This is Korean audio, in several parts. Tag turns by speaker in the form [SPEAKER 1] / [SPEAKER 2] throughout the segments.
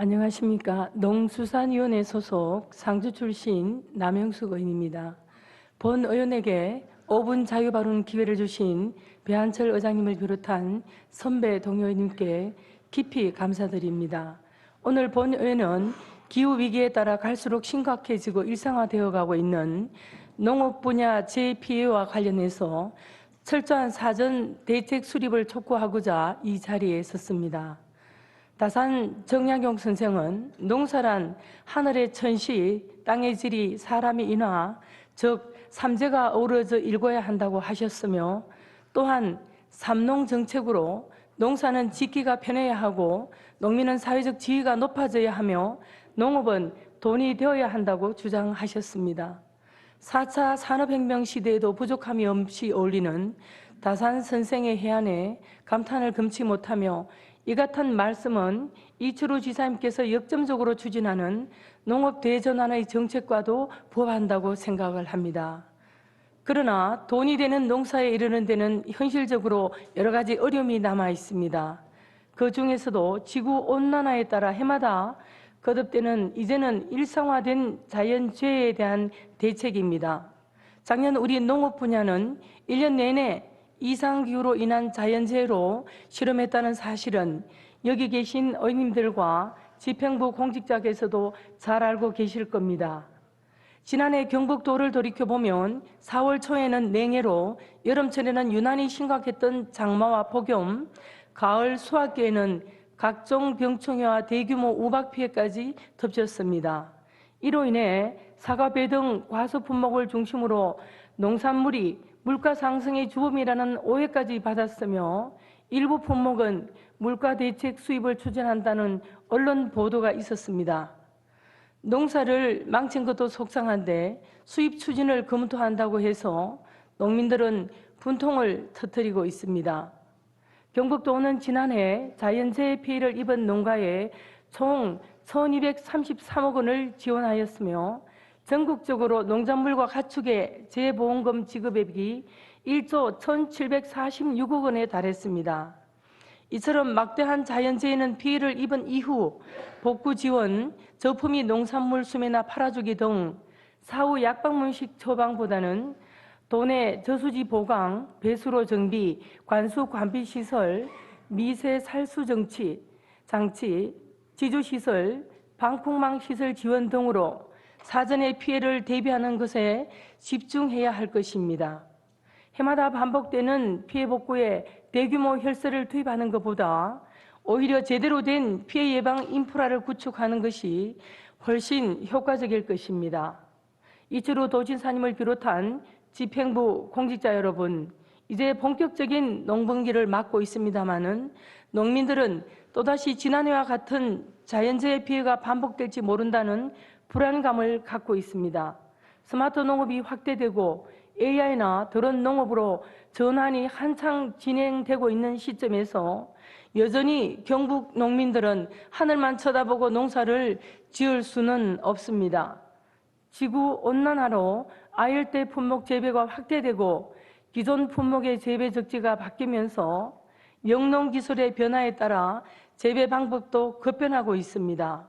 [SPEAKER 1] 안녕하십니까. 농수산위원회 소속 상주 출신 남영숙 의원입니다. 본 의원에게 5분 자유발언 기회를 주신 배한철 의장님을 비롯한 선배 동료님께 깊이 감사드립니다. 오늘 본 의원은 기후위기에 따라 갈수록 심각해지고 일상화되어 가고 있는 농업 분야 재피해와 관련해서 철저한 사전 대책 수립을 촉구하고자 이 자리에 섰습니다. 다산 정약용 선생은 농사란 하늘의 천시, 땅의 질이 사람의 인화, 즉 삼재가 어우러져 일궈야 한다고 하셨으며, 또한 삼농 정책으로 농사는 짓기가 편해야 하고 농민은 사회적 지위가 높아져야 하며 농업은 돈이 되어야 한다고 주장하셨습니다. 4차 산업혁명 시대에도 부족함이 없이 어울리는 다산 선생의 해안에 감탄을 금치 못하며, 이 같은 말씀은 이철우 지사님께서 역점적으로 추진하는 농업 대전환의 정책과도 부합한다고 생각을 합니다. 그러나 돈이 되는 농사에 이르는 데는 현실적으로 여러 가지 어려움이 남아 있습니다. 그 중에서도 지구온난화에 따라 해마다 거듭되는 이제는 일상화된 자연재해에 대한 대책입니다. 작년 우리 농업 분야는 1년 내내 이상기후로 인한 자연재해로 실험했다는 사실은 여기 계신 의원님들과 집행부 공직자께서도 잘 알고 계실 겁니다. 지난해 경북도를 돌이켜보면 4월 초에는 냉해로, 여름철에는 유난히 심각했던 장마와 폭염, 가을 수확기에는 각종 병충해와 대규모 우박 피해까지 덮쳤습니다. 이로 인해 사과, 배 등 과수 품목을 중심으로 농산물이 물가 상승의 주범이라는 오해까지 받았으며, 일부 품목은 물가 대책 수입을 추진한다는 언론 보도가 있었습니다. 농사를 망친 것도 속상한데 수입 추진을 검토한다고 해서 농민들은 분통을 터뜨리고 있습니다. 경북도는 지난해 자연재해 피해를 입은 농가에 총 1,233억 원을 지원하였으며, 전국적으로 농작물과 가축의 재보험금 지급액이 1조 1,746억 원에 달했습니다. 이처럼 막대한 자연재해는 피해를 입은 이후 복구 지원, 저품위 농산물 수매나 팔아주기 등 사후 약방문식 처방보다는 도내 저수지 보강, 배수로 정비, 관수 관비 시설, 미세 살수 장치, 지주시설, 방풍망 시설 지원 등으로 사전의 피해를 대비하는 것에 집중해야 할 것입니다. 해마다 반복되는 피해 복구에 대규모 혈세를 투입하는 것보다 오히려 제대로 된 피해 예방 인프라를 구축하는 것이 훨씬 효과적일 것입니다. 이철우 도지사님을 비롯한 집행부 공직자 여러분, 이제 본격적인 농번기를 맞고 있습니다마는 농민들은 또다시 지난해와 같은 자연재해 피해가 반복될지 모른다는 불안감을 갖고 있습니다. 스마트 농업이 확대되고 AI나 드론 농업으로 전환이 한창 진행되고 있는 시점에서 여전히 경북 농민들은 하늘만 쳐다보고 농사를 지을 수는 없습니다. 지구온난화로 아열대 품목 재배가 확대되고 기존 품목의 재배 적지가 바뀌면서 영농기술의 변화에 따라 재배 방법도 급변하고 있습니다.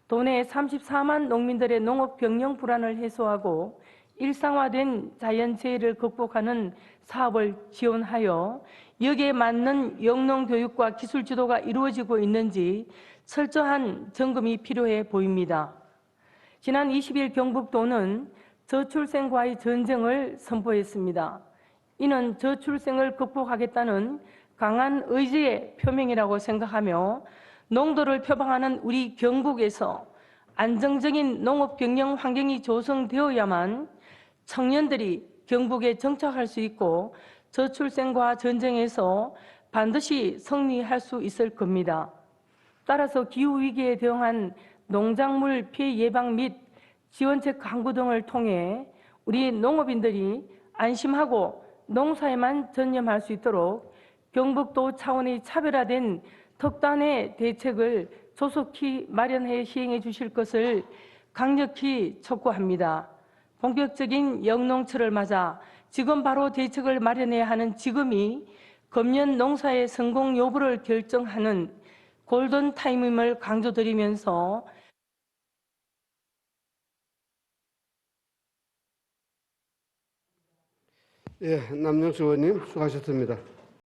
[SPEAKER 1] 도내 34만 농민들의 농업 병영 불안을 해소하고 일상화된 자연재해를 극복하는 사업을 지원하여 여기에 맞는 영농 교육과 기술 지도가 이루어지고 있는지 철저한 점검이 필요해 보입니다. 지난 20일 경북도는 저출생과의 전쟁을 선포했습니다. 이는 저출생을 극복하겠다는 강한 의지의 표명이라고 생각하며, 농도를 표방하는 우리 경북에서 안정적인 농업 경영 환경이 조성되어야만 청년들이 경북에 정착할 수 있고 저출생과 전쟁에서 반드시 승리할 수 있을 겁니다. 따라서 기후위기에 대응한 농작물 피해 예방 및 지원책 강구 등을 통해 우리 농업인들이 안심하고 농사에만 전념할 수 있도록 경북도 차원의 차별화된 특단의 대책을 조속히 마련해 시행해 주실 것을 강력히 촉구합니다. 본격적인 영농철을 맞아 지금 바로 대책을 마련해야 하는 지금이 금년 농사의 성공 여부를 결정하는 골든 타임임을 강조드리면서
[SPEAKER 2] 예, 남영수 의원님 수고하셨습니다.